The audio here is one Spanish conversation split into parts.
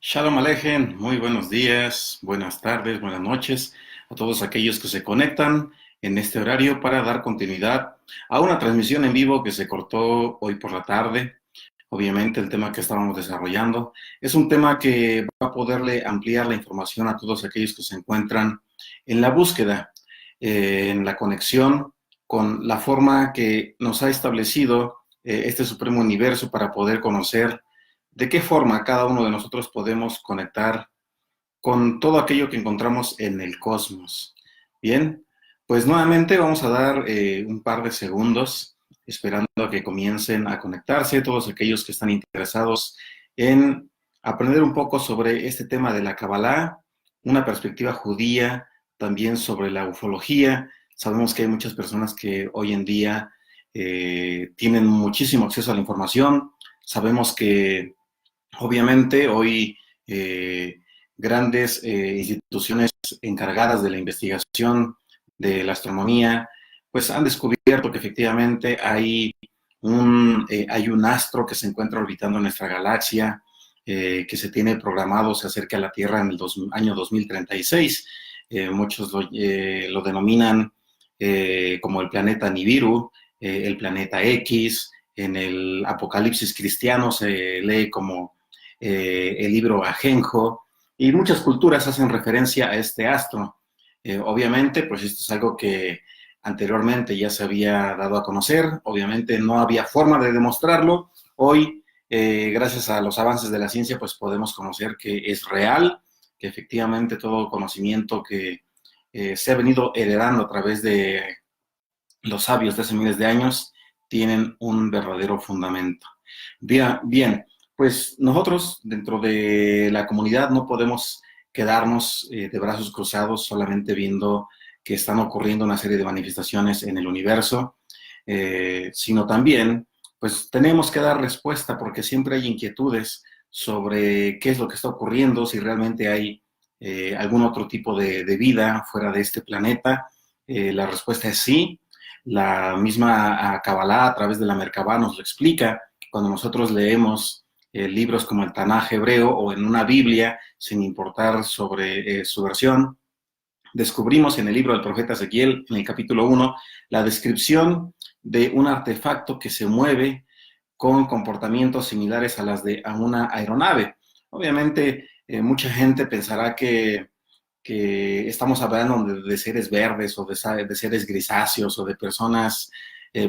Shalom Alejem, muy buenos días, buenas tardes, buenas noches a todos aquellos que se conectan en este horario para dar continuidad a una transmisión en vivo que se cortó hoy por la tarde. Obviamente el tema que estábamos desarrollando es un tema que va a poderle ampliar la información a todos aquellos que se encuentran en la búsqueda, en la conexión con la forma que nos ha establecido este supremo universo para poder conocer de qué forma cada uno de nosotros podemos conectar con todo aquello que encontramos en el cosmos. Bien, pues nuevamente vamos a dar un par de segundos esperando a que comiencen a conectarse todos aquellos que están interesados en aprender un poco sobre este tema de la Kabbalah, una perspectiva judía, también sobre la ufología. Sabemos que hay muchas personas que hoy en día tienen muchísimo acceso a la información. Sabemos que obviamente hoy grandes instituciones encargadas de la investigación de la astronomía, pues han descubierto que efectivamente hay un astro que se encuentra orbitando en nuestra galaxia, que se tiene programado, se acerca a la Tierra en el año 2036. Muchos lo denominan como el planeta Nibiru, el planeta X. En el Apocalipsis cristiano se lee como el libro Ajenjo, y muchas culturas hacen referencia a este astro. Obviamente, pues esto es algo que anteriormente ya se había dado a conocer, obviamente no había forma de demostrarlo. Hoy, gracias a los avances de la ciencia, pues podemos conocer que es real, que efectivamente todo conocimiento que se ha venido heredando a través de los sabios de hace miles de años tienen un verdadero fundamento. Bien, pues nosotros dentro de la comunidad no podemos quedarnos de brazos cruzados solamente viendo que están ocurriendo una serie de manifestaciones en el universo, sino también pues tenemos que dar respuesta porque siempre hay inquietudes sobre qué es lo que está ocurriendo, si realmente hay algún otro tipo de vida fuera de este planeta. La respuesta es sí. La misma Kabbalah a través de la Merkabah nos lo explica. Cuando nosotros leemos libros como el Tanaj hebreo o en una Biblia, sin importar sobre su versión, descubrimos en el libro del profeta Ezequiel, en el capítulo 1, la descripción de un artefacto que se mueve con comportamientos similares a las de a una aeronave. Obviamente, mucha gente pensará que estamos hablando de seres verdes o de seres grisáceos o de personas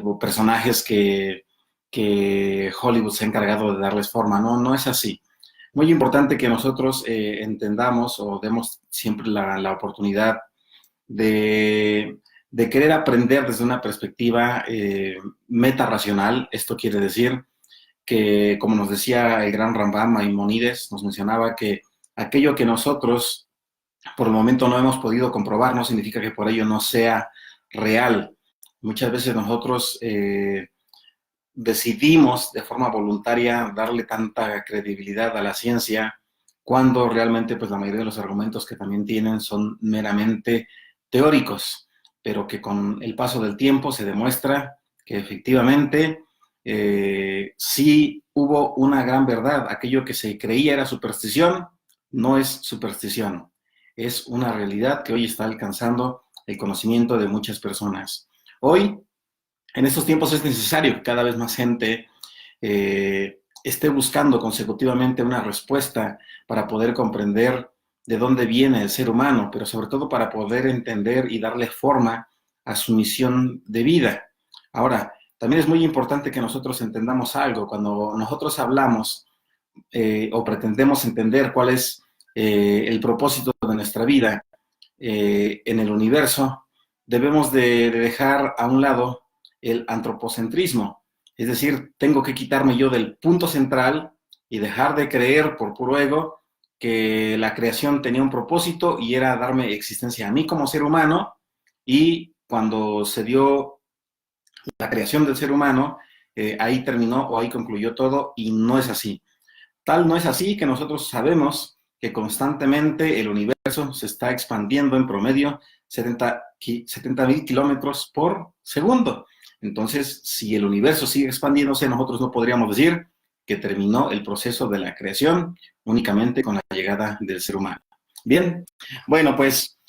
o personajes que Hollywood se ha encargado de darles forma. No, no es así. Muy importante que nosotros entendamos o demos siempre la oportunidad de querer aprender desde una perspectiva metarracional. Esto quiere decir que, como nos decía el gran Rambam Maimónides, nos mencionaba que aquello que nosotros por el momento no hemos podido comprobar no significa que por ello no sea real. Muchas veces nosotros decidimos de forma voluntaria darle tanta credibilidad a la ciencia cuando realmente pues la mayoría de los argumentos que también tienen son meramente teóricos, pero que con el paso del tiempo se demuestra que efectivamente sí hubo una gran verdad. Aquello que se creía era superstición, no es superstición, es una realidad que hoy está alcanzando el conocimiento de muchas personas. Hoy, en estos tiempos es necesario que cada vez más gente esté buscando consecutivamente una respuesta para poder comprender de dónde viene el ser humano, pero sobre todo para poder entender y darle forma a su misión de vida. Ahora, también es muy importante que nosotros entendamos algo. Cuando nosotros hablamos o pretendemos entender cuál es el propósito de nuestra vida en el universo, debemos de dejar a un lado el antropocentrismo. Es decir, tengo que quitarme yo del punto central y dejar de creer por puro ego que la creación tenía un propósito y era darme existencia a mí como ser humano, y cuando se dio la creación del ser humano, ahí terminó o ahí concluyó todo, y no es así. Tal no es así que nosotros sabemos que constantemente el universo se está expandiendo en promedio 70,000 kilómetros por segundo. Entonces, si el universo sigue expandiéndose, nosotros no podríamos decir que terminó el proceso de la creación únicamente con la llegada del ser humano. Bien, bueno, pues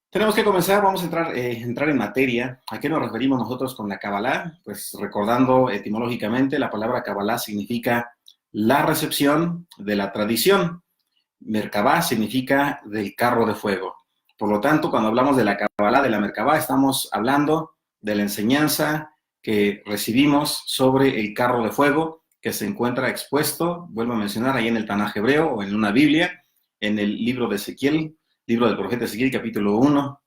tenemos que comenzar, vamos a entrar en materia. ¿A qué nos referimos nosotros con la Kabbalah? Pues recordando etimológicamente, la palabra Kabbalah significa la recepción de la tradición. Merkabah significa del carro de fuego. Por lo tanto, cuando hablamos de la Kabbalah, de la Merkabah, estamos hablando de la enseñanza que recibimos sobre el carro de fuego que se encuentra expuesto, vuelvo a mencionar, ahí en el Tanaj hebreo o en una Biblia, en el libro de Ezequiel, libro del profeta Ezequiel, capítulo 1,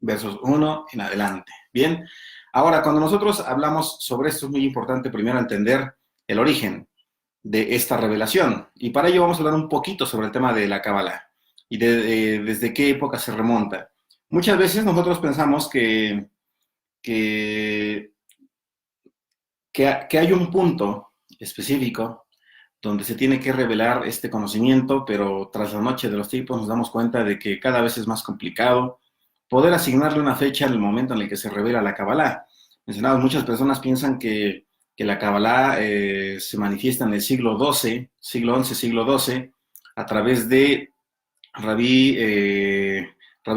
versos 1 en adelante. Bien, ahora cuando nosotros hablamos sobre esto es muy importante primero entender el origen de esta revelación. Y para ello vamos a hablar un poquito sobre el tema de la Kabbalah y desde qué época se remonta. Muchas veces nosotros pensamos que hay un punto específico donde se tiene que revelar este conocimiento, pero tras la noche de los tiempos nos damos cuenta de que cada vez es más complicado poder asignarle una fecha en el momento en el que se revela la Kabbalah. Mencionados, muchas personas piensan que la Kabbalah se manifiesta en el siglo XII, siglo XI, siglo XII, a través de Rabí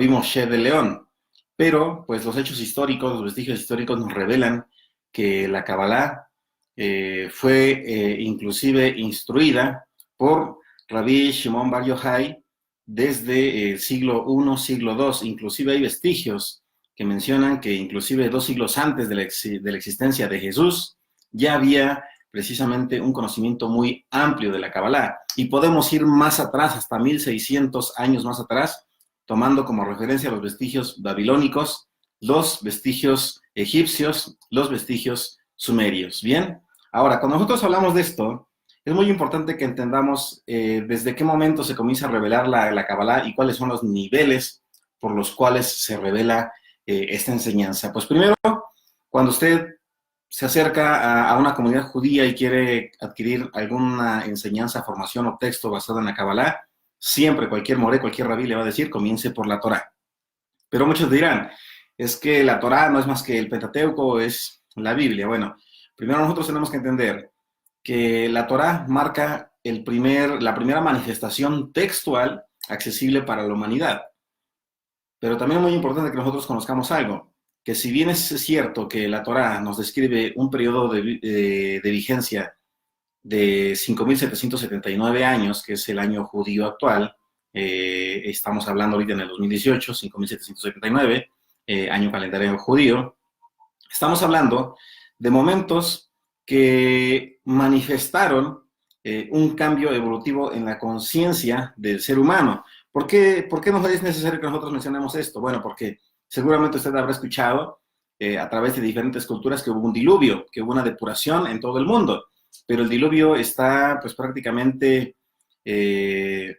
Moshe de León. Pero, pues, los hechos históricos, los vestigios históricos nos revelan que la Kabbalah fue inclusive instruida por Rabí Shimon Bar Yochai desde el siglo I, siglo II. Inclusive hay vestigios que mencionan que inclusive 2 siglos antes de la existencia de Jesús ya había precisamente un conocimiento muy amplio de la Kabbalah. Y podemos ir más atrás, hasta 1600 años más atrás, tomando como referencia los vestigios babilónicos, los vestigios egipcios, los vestigios sumerios. Bien, ahora, cuando nosotros hablamos de esto, es muy importante que entendamos desde qué momento se comienza a revelar la Kabbalah y cuáles son los niveles por los cuales se revela esta enseñanza. Pues primero, cuando usted se acerca a una comunidad judía y quiere adquirir alguna enseñanza, formación o texto basado en la Kabbalah, siempre cualquier moré, cualquier rabí le va a decir, comience por la Torá. Pero muchos dirán, es que la Torá no es más que el Pentateuco, es la Biblia. Bueno, primero nosotros tenemos que entender que la Torá marca la primera manifestación textual accesible para la humanidad. Pero también es muy importante que nosotros conozcamos algo, que si bien es cierto que la Torá nos describe un periodo de vigencia de 5.779 años, que es el año judío actual, estamos hablando ahorita en el 2018, 5.779, año calendario judío, estamos hablando de momentos que manifestaron un cambio evolutivo en la conciencia del ser humano. ¿Por qué nos es necesario que nosotros mencionemos esto? Bueno, porque seguramente usted habrá escuchado a través de diferentes culturas que hubo un diluvio, que hubo una depuración en todo el mundo, pero el diluvio está pues prácticamente en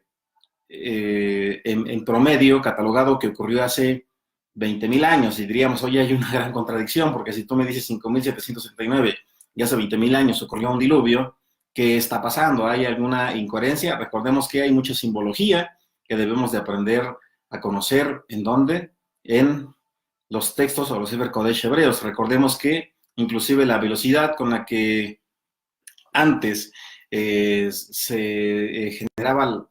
promedio catalogado que ocurrió hace 20.000 años, y diríamos, oye, hay una gran contradicción, porque si tú me dices 5.779 y hace 20.000 años ocurrió un diluvio, ¿qué está pasando? ¿Hay alguna incoherencia? Recordemos que hay mucha simbología que debemos de aprender a conocer. ¿En dónde? En los textos o los Sefer Kodesh hebreos. Recordemos que inclusive la velocidad con la que antes se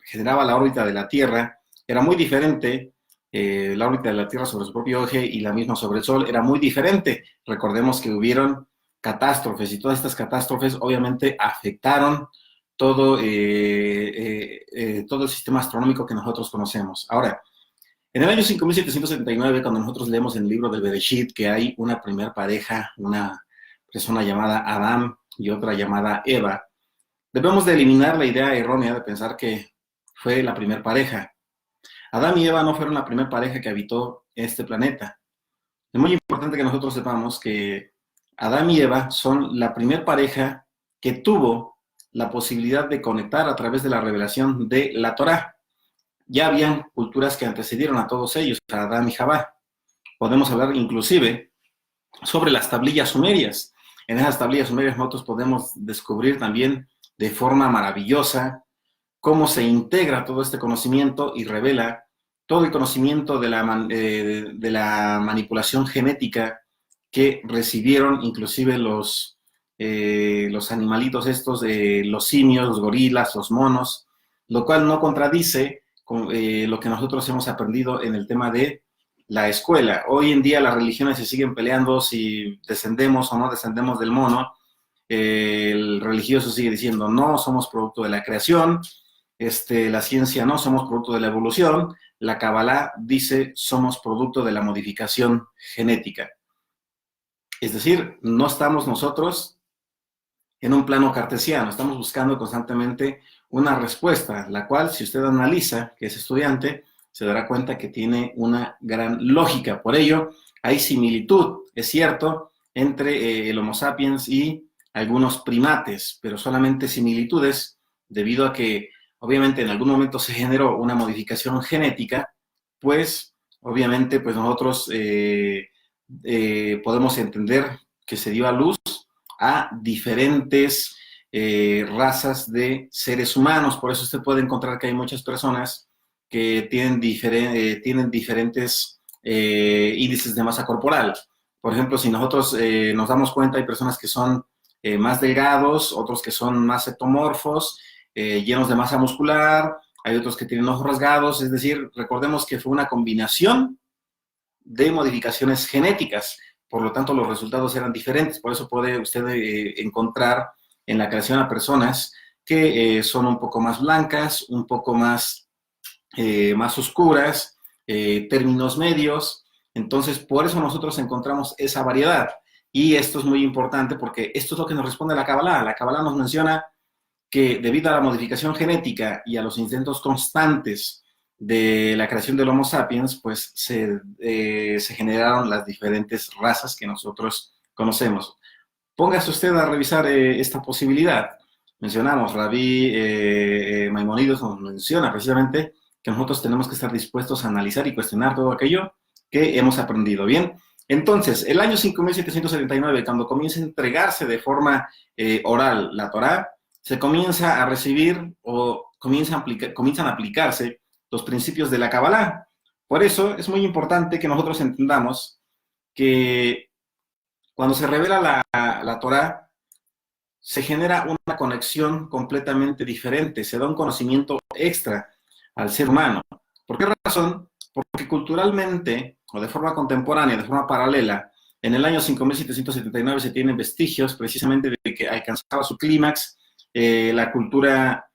generaba la órbita de la Tierra era muy diferente. La órbita de la Tierra sobre su propio eje y la misma sobre el Sol era muy diferente. Recordemos que hubieron catástrofes y todas estas catástrofes obviamente afectaron todo el sistema astronómico que nosotros conocemos. Ahora, en el año 5779, cuando nosotros leemos en el libro del Bereshit que hay una primer pareja, una persona llamada Adán y otra llamada Eva, debemos de eliminar la idea errónea de pensar que fue la primer pareja. Adán y Eva no fueron la primera pareja que habitó este planeta. Es muy importante que nosotros sepamos que Adán y Eva son la primera pareja que tuvo la posibilidad de conectar a través de la revelación de la Torá. Ya habían culturas que antecedieron a todos ellos, a Adán y Jabá. Podemos hablar inclusive sobre las tablillas sumerias. En esas tablillas sumerias nosotros podemos descubrir también de forma maravillosa cómo se integra todo este conocimiento y revela todo el conocimiento de la manipulación genética que recibieron inclusive los los animalitos estos, los simios, los gorilas, los monos, lo cual no contradice con lo que nosotros hemos aprendido en el tema de la escuela. Hoy en día las religiones se siguen peleando si descendemos o no descendemos del mono. El religioso sigue diciendo no, somos producto de la creación. La ciencia no, somos producto de la evolución. La Kabbalah dice somos producto de la modificación genética. Es decir, no estamos nosotros en un plano cartesiano, estamos buscando constantemente una respuesta, la cual, si usted analiza, que es estudiante, se dará cuenta que tiene una gran lógica. Por ello, hay similitud, es cierto, entre el Homo sapiens y algunos primates, pero solamente similitudes, debido a que, obviamente, en algún momento se generó una modificación genética, pues, obviamente, pues nosotros podemos entender que se dio a luz a diferentes razas de seres humanos. Por eso usted puede encontrar que hay muchas personas que tienen diferentes índices de masa corporal. Por ejemplo, si nosotros nos damos cuenta, hay personas que son más delgados, otros que son más ectomorfos, llenos de masa muscular, hay otros que tienen ojos rasgados, es decir, recordemos que fue una combinación de modificaciones genéticas. Por lo tanto, los resultados eran diferentes. Por eso puede usted encontrar en la creación a personas que son un poco más blancas, un poco más oscuras, términos medios. Entonces, por eso nosotros encontramos esa variedad. Y esto es muy importante porque esto es lo que nos responde la Kabbalah. La Kabbalah nos menciona que debido a la modificación genética y a los intentos constantes de la creación del Homo sapiens, pues se generaron las diferentes razas que nosotros conocemos. Póngase usted a revisar esta posibilidad. Mencionamos, Rabí Maimónides nos menciona precisamente que nosotros tenemos que estar dispuestos a analizar y cuestionar todo aquello que hemos aprendido. Bien, entonces, el año 5779, cuando comienza a entregarse de forma oral la Torá, se comienza a recibir o comienzan a aplicarse los principios de la Kabbalah. Por eso es muy importante que nosotros entendamos que cuando se revela la Torá, se genera una conexión completamente diferente, se da un conocimiento extra al ser humano. ¿Por qué razón? Porque culturalmente, o de forma contemporánea, de forma paralela, en el año 5779 se tienen vestigios precisamente de que alcanzaba su clímax la cultura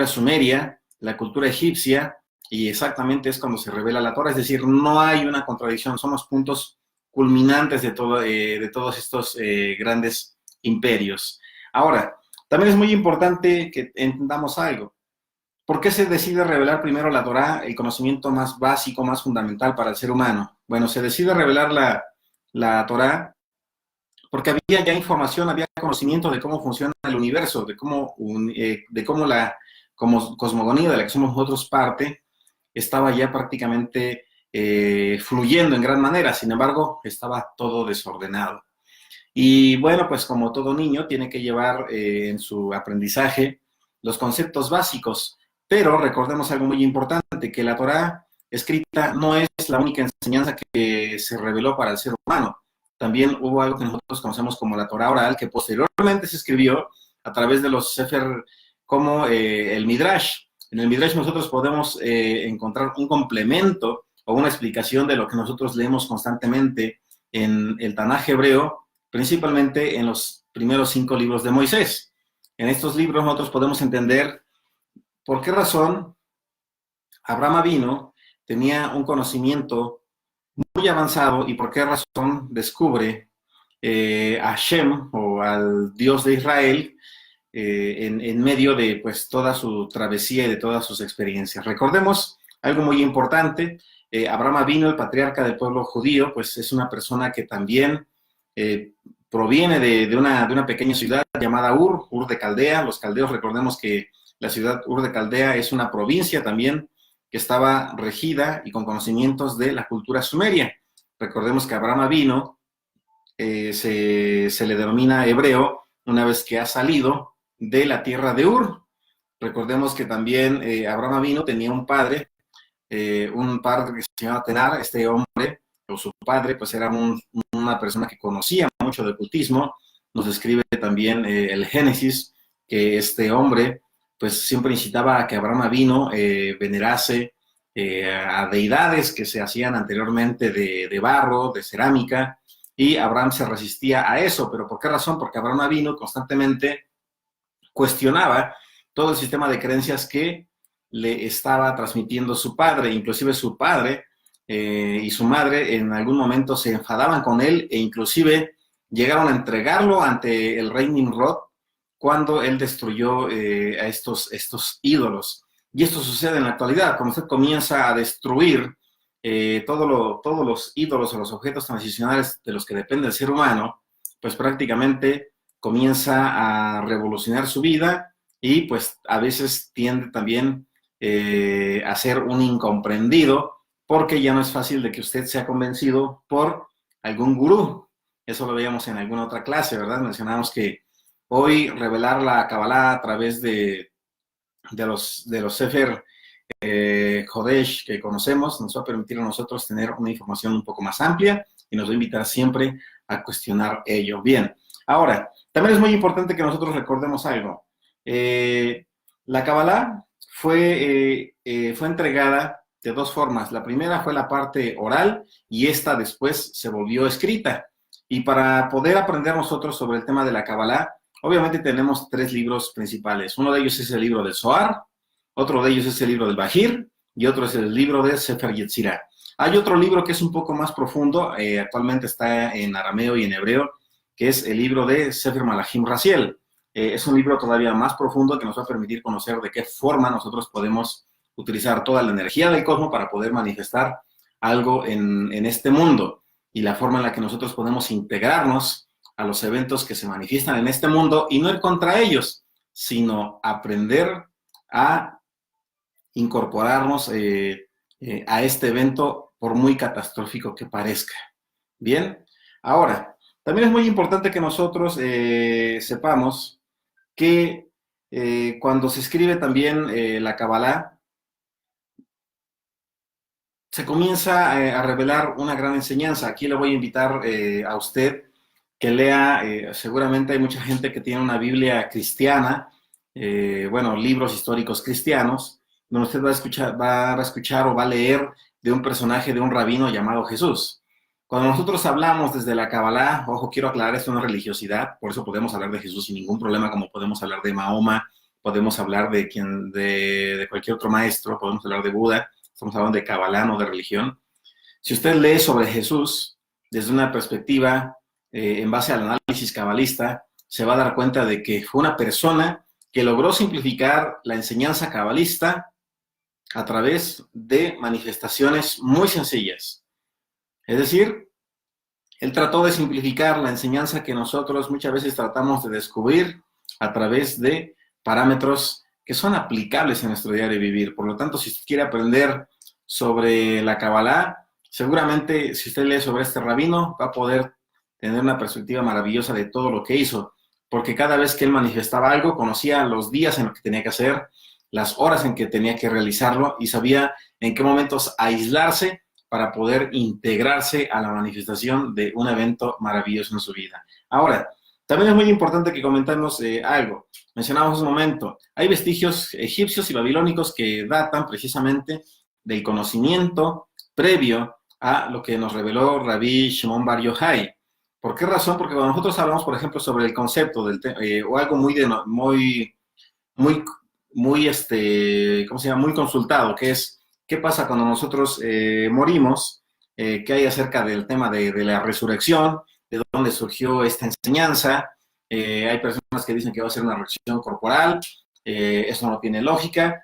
sumeria, la cultura egipcia, y exactamente es cuando se revela la Torá. Es decir, no hay una contradicción, son los puntos culminantes de todos estos grandes imperios. Ahora, también es muy importante que entendamos algo. ¿Por qué se decide revelar primero la Torá, el conocimiento más básico, más fundamental para el ser humano? Bueno, se decide revelar la Torá porque había ya información, había conocimiento de cómo funciona el universo, de cómo la cosmogonía de la que somos nosotros parte estaba ya prácticamente fluyendo en gran manera. Sin embargo, estaba todo desordenado. Y bueno, pues como todo niño tiene que llevar en su aprendizaje los conceptos básicos, pero recordemos algo muy importante, que la Torá escrita no es la única enseñanza que se reveló para el ser humano. También hubo algo que nosotros conocemos como la Torá oral, que posteriormente se escribió a través de los Sefer, como el Midrash. En el Midrash nosotros podemos encontrar un complemento o una explicación de lo que nosotros leemos constantemente en el Tanaj hebreo, principalmente en los primeros 5 libros de Moisés. En estos libros nosotros podemos entender por qué razón Abraham Avinu tenía un conocimiento muy avanzado y por qué razón descubre a Hashem, o al Dios de Israel, en medio de pues toda su travesía y de todas sus experiencias. Recordemos algo muy importante. Abraham Avinu, el patriarca del pueblo judío, pues es una persona que también proviene de una pequeña ciudad llamada Ur de Caldea. Los caldeos, recordemos que la ciudad Ur de Caldea es una provincia también que estaba regida y con conocimientos de la cultura sumeria. Recordemos que Abraham Avinu se le denomina hebreo una vez que ha salido de la tierra de Ur. Recordemos que también Abraham Avinu tenía un padre que se llamaba Tenar. Este hombre, o su padre, pues era un una persona que conocía mucho de ocultismo, nos describe también el Génesis, que este hombre pues siempre incitaba a que Abraham Avinu venerase a deidades que se hacían anteriormente de barro, de cerámica, y Abraham se resistía a eso. ¿Pero por qué razón? Porque Abraham Avinu constantemente cuestionaba todo el sistema de creencias que le estaba transmitiendo su padre. Inclusive su padre y su madre en algún momento se enfadaban con él e inclusive llegaron a entregarlo ante el rey Nimrod cuando él destruyó a estos ídolos. Y esto sucede en la actualidad, cuando usted comienza a destruir todos los ídolos o los objetos transicionales de los que depende el ser humano, pues prácticamente comienza a revolucionar su vida y pues a veces tiende también a ser un incomprendido, porque ya no es fácil de que usted sea convencido por algún gurú. Eso lo veíamos en alguna otra clase, ¿verdad? Mencionamos que hoy revelar la Kabbalah a través de los Sefer Kodesh que conocemos nos va a permitir a nosotros tener una información un poco más amplia y nos va a invitar siempre a cuestionar ello. Bien, ahora, también es muy importante que nosotros recordemos algo. La Kabbalah fue entregada de dos formas. La primera fue la parte oral y esta después se volvió escrita. Y para poder aprender nosotros sobre el tema de la Kabbalah, obviamente tenemos tres libros principales. Uno de ellos es el libro del Zohar, otro de ellos es el libro del Bahir y otro es el libro de Sefer Yetzirah. Hay otro libro que es un poco más profundo, actualmente está en arameo y en hebreo, que es el libro de Sefer Malachim Raziel. Es un libro todavía más profundo que nos va a permitir conocer de qué forma nosotros podemos utilizar toda la energía del cosmos para poder manifestar algo en este mundo y la forma en la que nosotros podemos integrarnos a los eventos que se manifiestan en este mundo y no ir contra ellos, sino aprender a incorporarnos a este evento por muy catastrófico que parezca. Bien, ahora, también es muy importante que nosotros sepamos que cuando se escribe también la Kabbalah, se comienza a revelar una gran enseñanza. Aquí le voy a invitar a usted que lea, seguramente hay mucha gente que tiene una Biblia cristiana, bueno, libros históricos cristianos, donde usted va a escuchar o va a leer de un personaje, de un rabino llamado Jesús. Cuando nosotros hablamos desde la Kabbalah, ojo, quiero aclarar, esto no es religiosidad, por eso podemos hablar de Jesús sin ningún problema, como podemos hablar de Mahoma, podemos hablar de cualquier otro maestro, podemos hablar de Buda, estamos hablando de Kabbalah, no de religión. Si usted lee sobre Jesús desde una perspectiva en base al análisis cabalista, se va a dar cuenta de que fue una persona que logró simplificar la enseñanza cabalista a través de manifestaciones muy sencillas. Es decir, él trató de simplificar la enseñanza que nosotros muchas veces tratamos de descubrir a través de parámetros que son aplicables en nuestro diario vivir. Por lo tanto, si usted quiere aprender sobre la Kabbalah, seguramente si usted lee sobre este rabino, va a poder tener una perspectiva maravillosa de todo lo que hizo, porque cada vez que él manifestaba algo, conocía los días en los que tenía que hacer, las horas en que tenía que realizarlo y sabía en qué momentos aislarse para poder integrarse a la manifestación de un evento maravilloso en su vida. Ahora, también es muy importante que comentemos algo. Mencionamos un momento, hay vestigios egipcios y babilónicos que datan precisamente del conocimiento previo a lo que nos reveló Rabbi Shimon Bar Yochai. ¿Por qué razón? Porque cuando nosotros hablamos, por ejemplo, sobre el concepto o algo muy ¿cómo se llama? Muy consultado, que es qué pasa cuando nosotros morimos, qué hay acerca del tema de la resurrección, de dónde surgió esta enseñanza. Hay personas que dicen que va a ser una reacción corporal, eso no tiene lógica.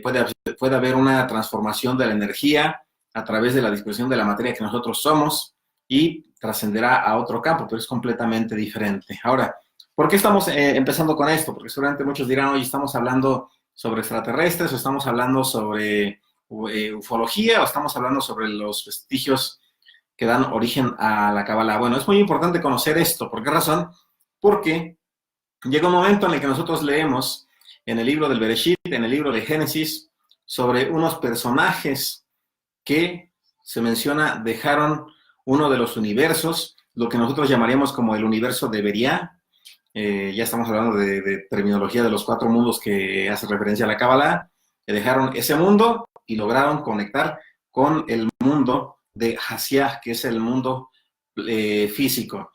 Puede haber una transformación de la energía a través de la dispersión de la materia que nosotros somos y trascenderá a otro campo, pero es completamente diferente. Ahora, ¿por qué estamos empezando con esto? Porque seguramente muchos dirán, oye, estamos hablando sobre extraterrestres, o estamos hablando sobre ufología, o estamos hablando sobre los vestigios que dan origen a la Kabbalah. Bueno, es muy importante conocer esto. ¿Por qué razón? Porque llega un momento en el que nosotros leemos en el libro del Bereshit, en el libro de Génesis, sobre unos personajes que se menciona dejaron uno de los universos lo que nosotros llamaríamos como el universo de Beria. Ya estamos hablando de terminología de los 4 mundos que hace referencia a la Kabbalah. Dejaron ese mundo y lograron conectar con el mundo de Hasiah, que es el mundo físico.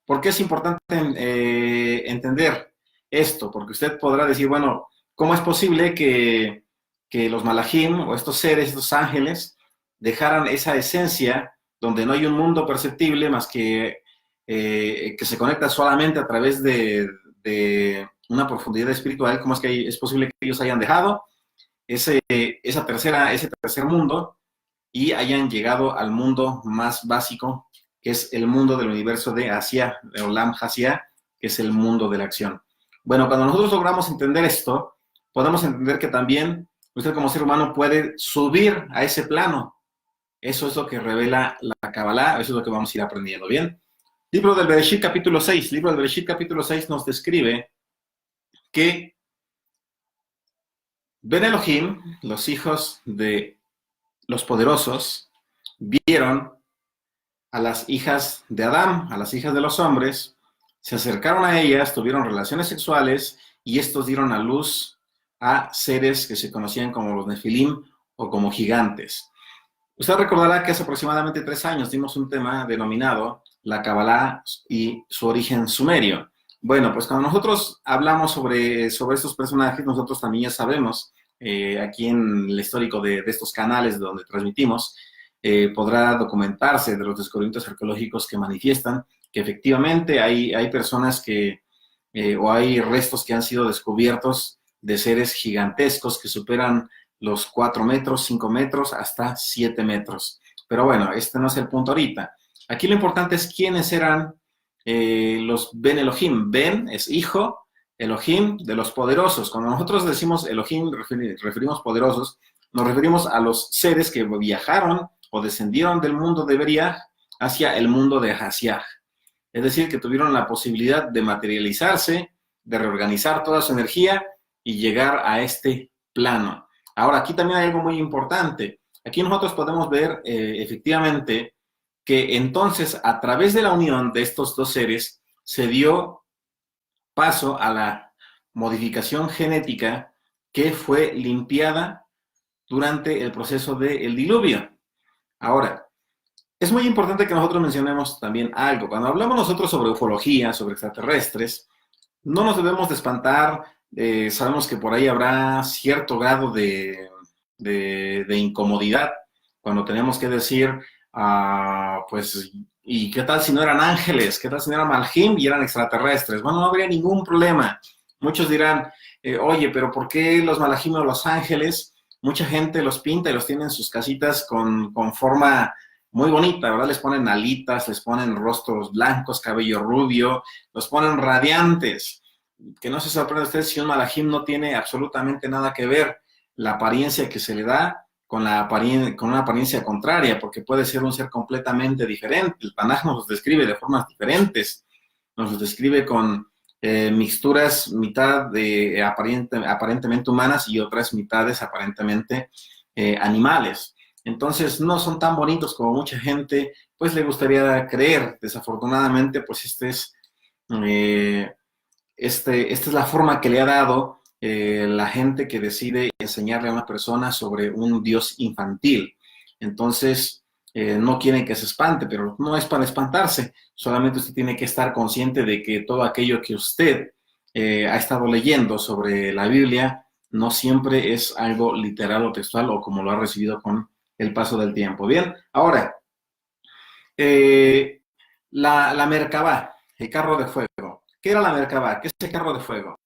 ¿Por qué es importante entender esto? Porque usted podrá decir, bueno, ¿cómo es posible que los malajim o estos seres, estos ángeles, dejaran esa esencia donde no hay un mundo perceptible más que se conecta solamente a través de una profundidad espiritual? ¿Cómo es que es posible que ellos hayan dejado ese tercer mundo y hayan llegado al mundo más básico, que es el mundo del universo de Asia, de Olam Hasia, que es el mundo de la acción? Bueno, cuando nosotros logramos entender esto, podemos entender que también usted como ser humano puede subir a ese plano. Eso es lo que revela la Kabbalah, eso es lo que vamos a ir aprendiendo, ¿bien? Libro del Bereshit, capítulo 6. Libro del Bereshit, capítulo 6 nos describe que Ben Elohim, los hijos de los poderosos, vieron a las hijas de Adán, a las hijas de los hombres, se acercaron a ellas, tuvieron relaciones sexuales y estos dieron a luz a seres que se conocían como los Nefilim o como gigantes. Usted recordará que hace aproximadamente 3 años dimos un tema denominado la Kabbalah y su origen sumerio. Bueno, pues cuando nosotros hablamos sobre estos personajes, nosotros también ya sabemos, aquí en el histórico de estos canales donde transmitimos, podrá documentarse de los descubrimientos arqueológicos que manifiestan que efectivamente hay personas o hay restos que han sido descubiertos de seres gigantescos que superan los 4 metros, 5 metros, hasta 7 metros. Pero bueno, este no es el punto ahorita. Aquí lo importante es quiénes eran los Ben Elohim. Ben es hijo, Elohim de los poderosos. Cuando nosotros decimos Elohim, referimos poderosos, nos referimos a los seres que viajaron o descendieron del mundo de Beriah hacia el mundo de Hasiah. Es decir, que tuvieron la posibilidad de materializarse, de reorganizar toda su energía y llegar a este plano. Ahora, aquí también hay algo muy importante. Aquí nosotros podemos ver efectivamente que entonces a través de la unión de estos dos seres se dio paso a la modificación genética que fue limpiada durante el proceso del diluvio. Ahora, es muy importante que nosotros mencionemos también algo. Cuando hablamos nosotros sobre ufología, sobre extraterrestres, no nos debemos de espantar. Sabemos que por ahí habrá cierto grado de incomodidad cuando tenemos que decir, pues, ¿y qué tal si no eran ángeles? ¿Qué tal si no eran malajim y eran extraterrestres? Bueno, no habría ningún problema. Muchos dirán, oye, pero ¿por qué los malajim o los ángeles? Mucha gente los pinta y los tiene en sus casitas con forma muy bonita, ¿verdad? Les ponen alitas, les ponen rostros blancos, cabello rubio, los ponen radiantes. Que no se sorprenda usted si un malajim no tiene absolutamente nada que ver la apariencia que se le da con una apariencia contraria, porque puede ser un ser completamente diferente. El Tanaj nos los describe de formas diferentes, nos los describe con mixturas, mitad de aparentemente humanas y otras mitades aparentemente animales. Entonces no son tan bonitos como mucha gente pues le gustaría creer. Desafortunadamente, pues esta es la forma que le ha dado la gente que decide enseñarle a una persona sobre un Dios infantil. Entonces, no quieren que se espante, pero no es para espantarse. Solamente usted tiene que estar consciente de que todo aquello que usted ha estado leyendo sobre la Biblia no siempre es algo literal o textual o como lo ha recibido con el paso del tiempo. Bien, ahora, la Merkabah, el carro de fuego. ¿Qué era la Merkabah? ¿Qué es el carro de fuego?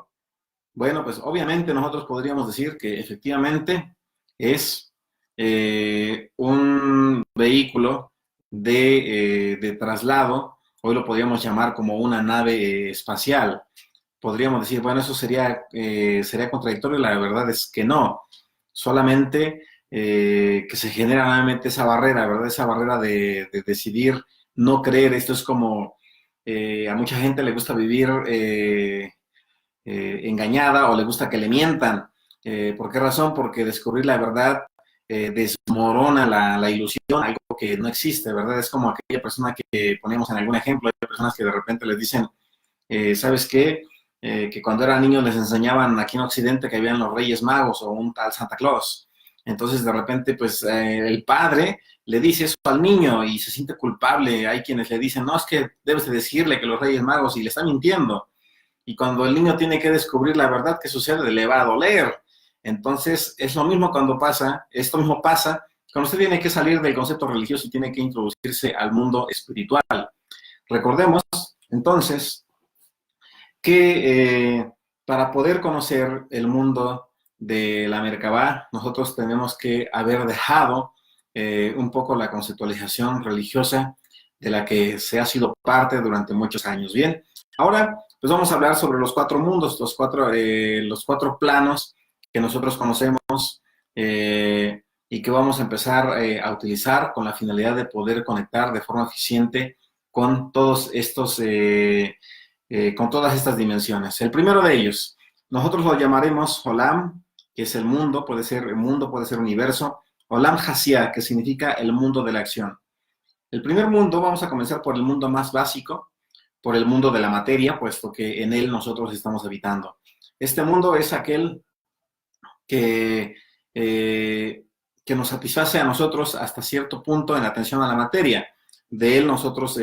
Bueno, pues obviamente nosotros podríamos decir que efectivamente es un vehículo de traslado. Hoy lo podríamos llamar como una nave espacial. Podríamos decir, bueno, eso sería contradictorio. La verdad es que no. Solamente que se genera nuevamente esa barrera, ¿verdad? Esa barrera de decidir no creer. Esto es como a mucha gente le gusta vivir engañada o le gusta que le mientan. ¿Por qué razón? Porque descubrir la verdad desmorona la ilusión, algo que no existe, ¿verdad? Es como aquella persona que poníamos en algún ejemplo, hay personas que de repente les dicen, ¿sabes qué? Que cuando eran niños les enseñaban aquí en Occidente que habían los Reyes Magos o un tal Santa Claus. Entonces, de repente, pues el padre le dice eso al niño y se siente culpable. Hay quienes le dicen, no, es que debes de decirle que los Reyes Magos, y le está mintiendo. Y cuando el niño tiene que descubrir la verdad que sucede, le va a doler. Entonces, es lo mismo cuando pasa, esto mismo pasa cuando usted tiene que salir del concepto religioso y tiene que introducirse al mundo espiritual. Recordemos, entonces, que para poder conocer el mundo de la Merkabah, nosotros tenemos que haber dejado un poco la conceptualización religiosa de la que se ha sido parte durante muchos años. Bien, ahora pues vamos a hablar sobre los cuatro mundos, los cuatro planos que nosotros conocemos y que vamos a empezar a utilizar con la finalidad de poder conectar de forma eficiente con todos estos con todas estas dimensiones. El primero de ellos, nosotros lo llamaremos Olam, que es el mundo, puede ser universo. Olam Hasia, que significa el mundo de la acción. El primer mundo, vamos a comenzar por el mundo más básico, por el mundo de la materia, puesto que en él nosotros estamos habitando. Este mundo es aquel que nos satisface a nosotros hasta cierto punto en atención a la materia. De él nosotros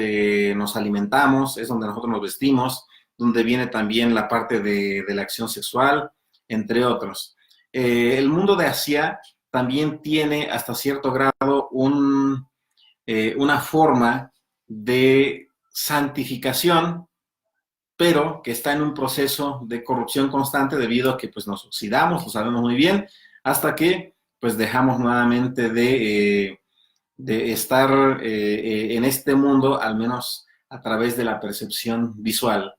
nos alimentamos, es donde nosotros nos vestimos, donde viene también la parte de la acción sexual, entre otros. El mundo de Asia también tiene hasta cierto grado una forma de santificación, pero que está en un proceso de corrupción constante debido a que pues, nos oxidamos, lo sabemos muy bien, hasta que pues dejamos nuevamente de estar en este mundo, al menos a través de la percepción visual.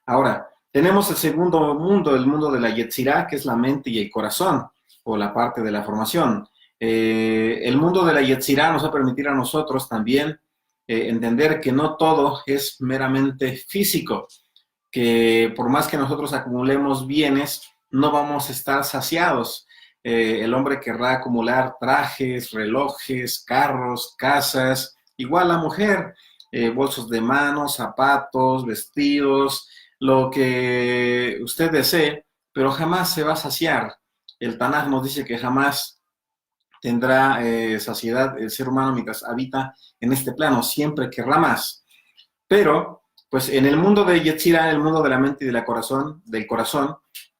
Ahora, tenemos el segundo mundo, el mundo de la Yetzirah, que es la mente y el corazón, o la parte de la formación. El mundo de la Yetzirah nos va a permitir a nosotros también entender que no todo es meramente físico, que por más que nosotros acumulemos bienes, no vamos a estar saciados. El hombre querrá acumular trajes, relojes, carros, casas, igual la mujer, bolsos de mano, zapatos, vestidos, lo que usted desee, pero jamás se va a saciar. El Tanaj nos dice que jamás tendrá saciedad el ser humano mientras habita en este plano, siempre querrá más. Pero, pues en el mundo de Yetzirah, el mundo de la mente y del corazón,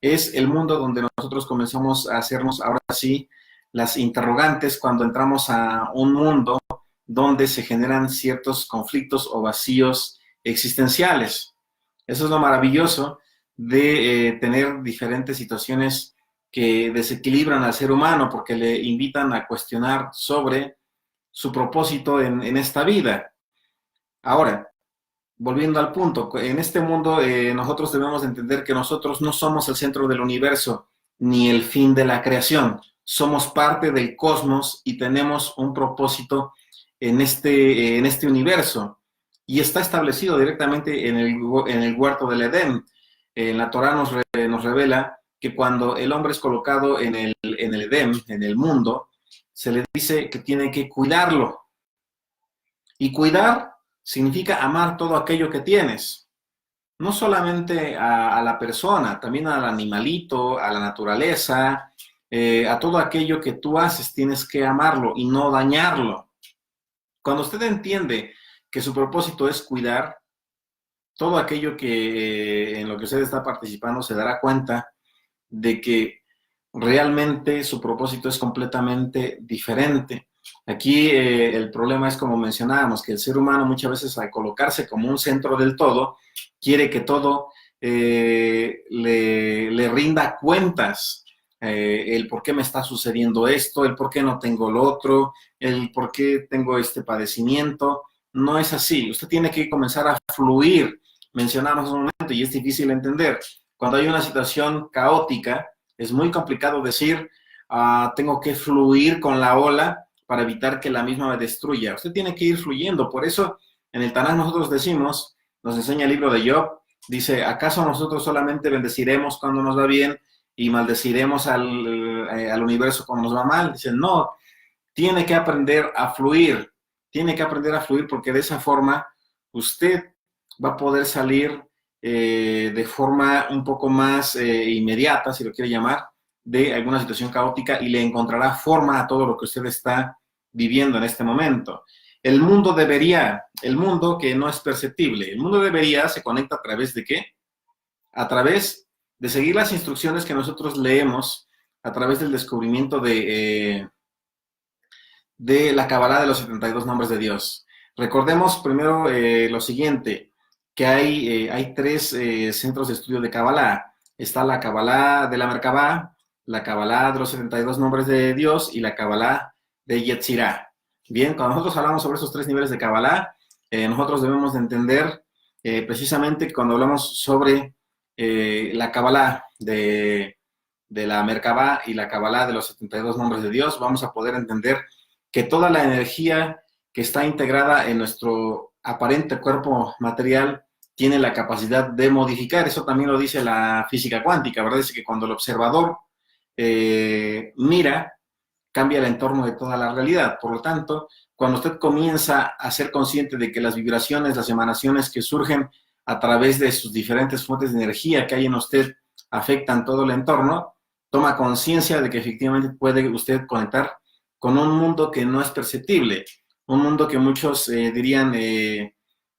es el mundo donde nosotros comenzamos a hacernos ahora sí las interrogantes cuando entramos a un mundo donde se generan ciertos conflictos o vacíos existenciales. Eso es lo maravilloso de tener diferentes situaciones que desequilibran al ser humano porque le invitan a cuestionar sobre su propósito en esta vida. Ahora, volviendo al punto, en este mundo nosotros debemos entender que nosotros no somos el centro del universo ni el fin de la creación. Somos parte del cosmos y tenemos un propósito en este universo. Y está establecido directamente en el huerto del Edén. La Torá nos revela que cuando el hombre es colocado en el Edén, en el mundo, se le dice que tiene que cuidarlo. Y cuidar significa amar todo aquello que tienes, no solamente a la persona, también al animalito, a la naturaleza, a todo aquello que tú haces, tienes que amarlo y no dañarlo. Cuando usted entiende que su propósito es cuidar, todo aquello que en lo que usted está participando se dará cuenta de que realmente su propósito es completamente diferente. Aquí el problema es, como mencionábamos, que el ser humano muchas veces al colocarse como un centro del todo, quiere que todo le rinda cuentas. El por qué me está sucediendo esto, el por qué no tengo lo otro, el por qué tengo este padecimiento. No es así. Usted tiene que comenzar a fluir. Mencionamos un momento y es difícil entender. Cuando hay una situación caótica, es muy complicado decir, tengo que fluir con la ola para evitar que la misma me destruya. Usted tiene que ir fluyendo. Por eso, en el Tanaj nosotros decimos, nos enseña el libro de Job, dice, ¿acaso nosotros solamente bendeciremos cuando nos va bien y maldeciremos al universo cuando nos va mal? Dice, no, tiene que aprender a fluir, porque de esa forma usted va a poder salir de forma un poco más inmediata, si lo quiere llamar, de alguna situación caótica y le encontrará forma a todo lo que usted está viviendo en este momento. El mundo que no es perceptible, el mundo debería se conecta a través de ¿qué? A través de seguir las instrucciones que nosotros leemos, a través del descubrimiento de la Kabbalah de los 72 nombres de Dios. Recordemos primero lo siguiente, que hay tres centros de estudio de Kabbalah. Está la Kabbalah de la Merkabah, la Kabbalah de los 72 nombres de Dios y la Kabbalah de Yetzirah. Bien, cuando nosotros hablamos sobre esos tres niveles de Kabbalah, nosotros debemos de entender precisamente que cuando hablamos sobre la Kabbalah de la Merkabah y la Kabbalah de los 72 nombres de Dios, vamos a poder entender que toda la energía que está integrada en nuestro aparente cuerpo material tiene la capacidad de modificar. Eso también lo dice la física cuántica, ¿verdad? Dice que cuando el observador mira, cambia el entorno de toda la realidad. Por lo tanto, cuando usted comienza a ser consciente de que las vibraciones, las emanaciones que surgen a través de sus diferentes fuentes de energía que hay en usted afectan todo el entorno, toma conciencia de que efectivamente puede usted conectar con un mundo que no es perceptible, un mundo que muchos dirían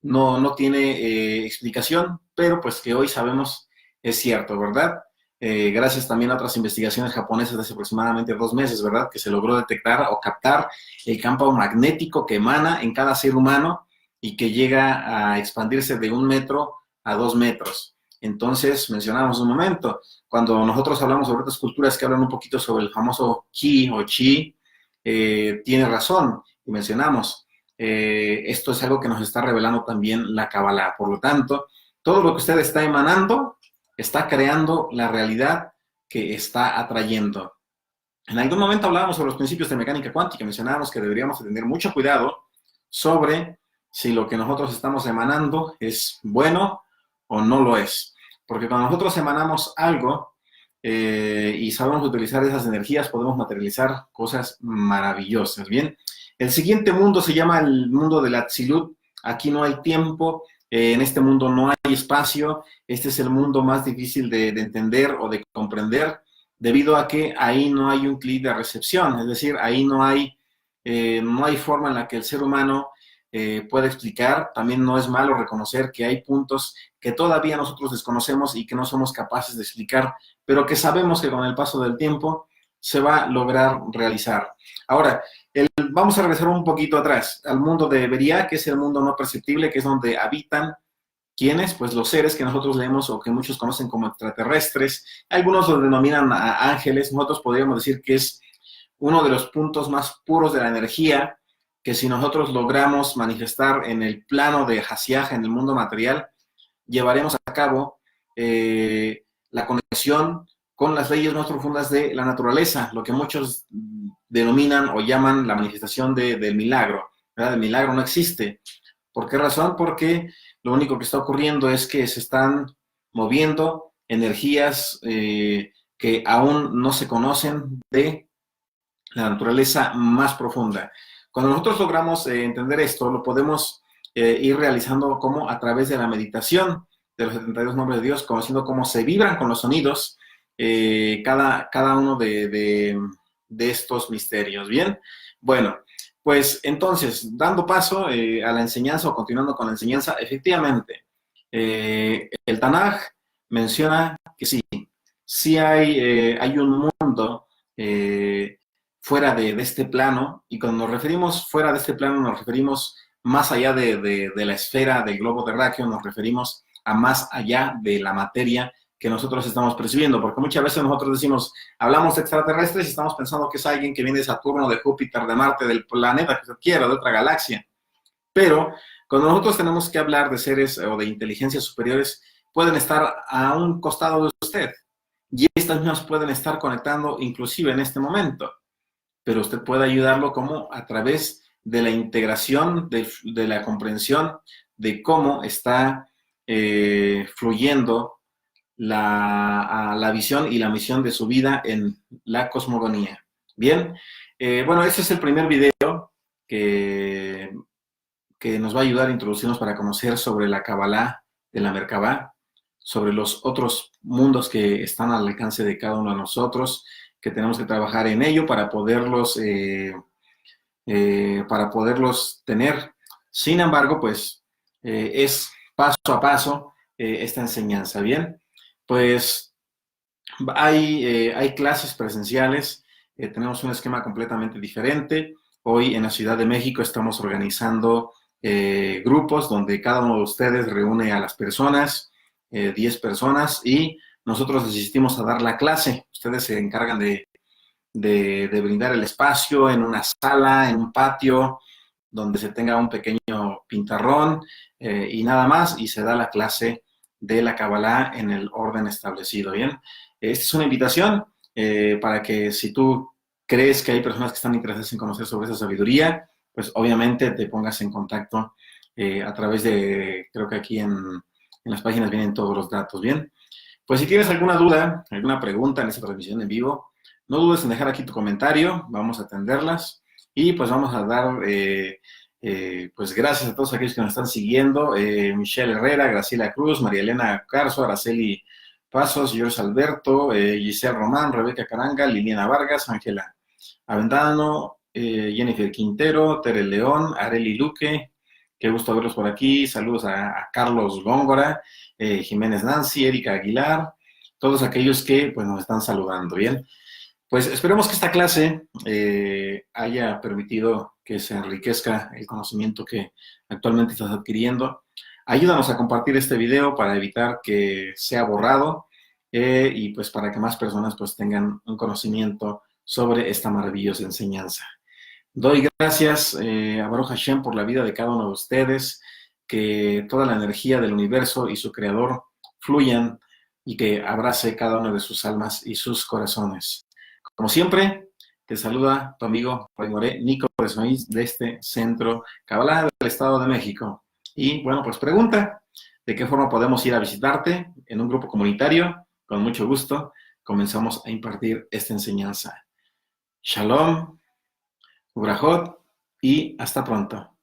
no tiene explicación, pero pues que hoy sabemos es cierto, ¿verdad? Gracias también a otras investigaciones japonesas de hace aproximadamente 2 meses, ¿verdad? Que se logró detectar o captar el campo magnético que emana en cada ser humano y que llega a expandirse de 1 metro a 2 metros. Entonces, mencionábamos un momento, cuando nosotros hablamos sobre otras culturas que hablan un poquito sobre el famoso ki o chi, tiene razón, y mencionamos, esto es algo que nos está revelando también la Kabbalah. Por lo tanto, todo lo que usted está emanando está creando la realidad que está atrayendo. En algún momento hablábamos sobre los principios de mecánica cuántica, mencionábamos que deberíamos tener mucho cuidado sobre si lo que nosotros estamos emanando es bueno o no lo es. Porque cuando nosotros emanamos algo, y sabemos utilizar esas energías, podemos materializar cosas maravillosas, ¿bien? El siguiente mundo se llama el mundo del Atzilut. Aquí no hay tiempo, en este mundo no hay espacio. Este es el mundo más difícil de entender o de comprender, debido a que ahí no hay un clic de recepción, es decir, ahí no hay forma en la que el ser humano pueda explicar. También no es malo reconocer que hay puntos que todavía nosotros desconocemos y que no somos capaces de explicar, pero que sabemos que con el paso del tiempo se va a lograr realizar. Ahora, vamos a regresar un poquito atrás, al mundo de Beriah, que es el mundo no perceptible, que es donde habitan, ¿quiénes? Pues los seres que nosotros leemos o que muchos conocen como extraterrestres. Algunos lo denominan a ángeles. Nosotros podríamos decir que es uno de los puntos más puros de la energía, que si nosotros logramos manifestar en el plano de Hasiah, en el mundo material, llevaremos a cabo la conexión con las leyes más profundas de la naturaleza, lo que muchos denominan o llaman la manifestación del milagro, ¿verdad? El milagro no existe. ¿Por qué razón? Porque lo único que está ocurriendo es que se están moviendo energías que aún no se conocen de la naturaleza más profunda. Cuando nosotros logramos entender esto, lo podemos ir realizando como a través de la meditación de los 72 nombres de Dios, conociendo cómo se vibran con los sonidos cada uno de estos misterios. ¿Bien? Bueno, pues entonces, dando paso a la enseñanza o continuando con la enseñanza, efectivamente, el Tanaj menciona que sí hay un mundo fuera de este plano, y cuando nos referimos fuera de este plano, nos referimos más allá de la esfera del globo terráqueo, nos referimos a más allá de la materia que nosotros estamos percibiendo, porque muchas veces nosotros decimos, hablamos de extraterrestres y estamos pensando que es alguien que viene de Saturno, de Júpiter, de Marte, del planeta que se quiera, de otra galaxia. Pero cuando nosotros tenemos que hablar de seres o de inteligencias superiores, pueden estar a un costado de usted, y estas mismas pueden estar conectando inclusive en este momento, pero usted puede ayudarlo como a través de la integración, de la comprensión de cómo está fluyendo la visión y la misión de su vida en la cosmogonía. Bien, Bueno, este es el primer video que, que nos va a ayudar a introducirnos para conocer sobre la Kabbalah de la Merkabah, sobre los otros mundos que están al alcance de cada uno de nosotros, que tenemos que trabajar en ello para poderlos tener. Sin embargo, pues es paso a paso esta enseñanza, ¿bien? Pues hay clases presenciales, tenemos un esquema completamente diferente. Hoy en la Ciudad de México estamos organizando grupos donde cada uno de ustedes reúne a las personas, 10 personas, y nosotros asistimos a dar la clase. Ustedes se encargan de brindar el espacio en una sala, en un patio, donde se tenga un pequeño pintarrón y nada más, y se da la clase de la Kabbalah en el orden establecido, ¿bien? Esta es una invitación para que si tú crees que hay personas que están interesadas en conocer sobre esa sabiduría, pues obviamente te pongas en contacto a través de, creo que aquí en las páginas vienen todos los datos, ¿bien? Pues si tienes alguna duda, alguna pregunta en esta transmisión en vivo, no dudes en dejar aquí tu comentario, vamos a atenderlas y pues vamos a dar pues gracias a todos aquellos que nos están siguiendo, Michelle Herrera, Graciela Cruz, María Elena Carso, Araceli Pasos, George Alberto, Giselle Román, Rebeca Caranga, Liliana Vargas, Ángela Aventano, Jennifer Quintero, Tere León, Areli Luque, qué gusto verlos por aquí, saludos a Carlos Góngora, Jiménez Nancy, Erika Aguilar, todos aquellos que pues nos están saludando, ¿bien? Pues esperemos que esta clase haya permitido que se enriquezca el conocimiento que actualmente estás adquiriendo. Ayúdanos a compartir este video para evitar que sea borrado y pues para que más personas pues tengan un conocimiento sobre esta maravillosa enseñanza. Doy gracias a Baruch Hashem por la vida de cada uno de ustedes, que toda la energía del universo y su creador fluyan y que abrace cada una de sus almas y sus corazones. Como siempre, te saluda tu amigo Nico Resmaís de este Centro Kabbalah del Estado de México. Y bueno, pues pregunta, ¿de qué forma podemos ir a visitarte en un grupo comunitario? Con mucho gusto, comenzamos a impartir esta enseñanza. Shalom, Ubrajot y hasta pronto.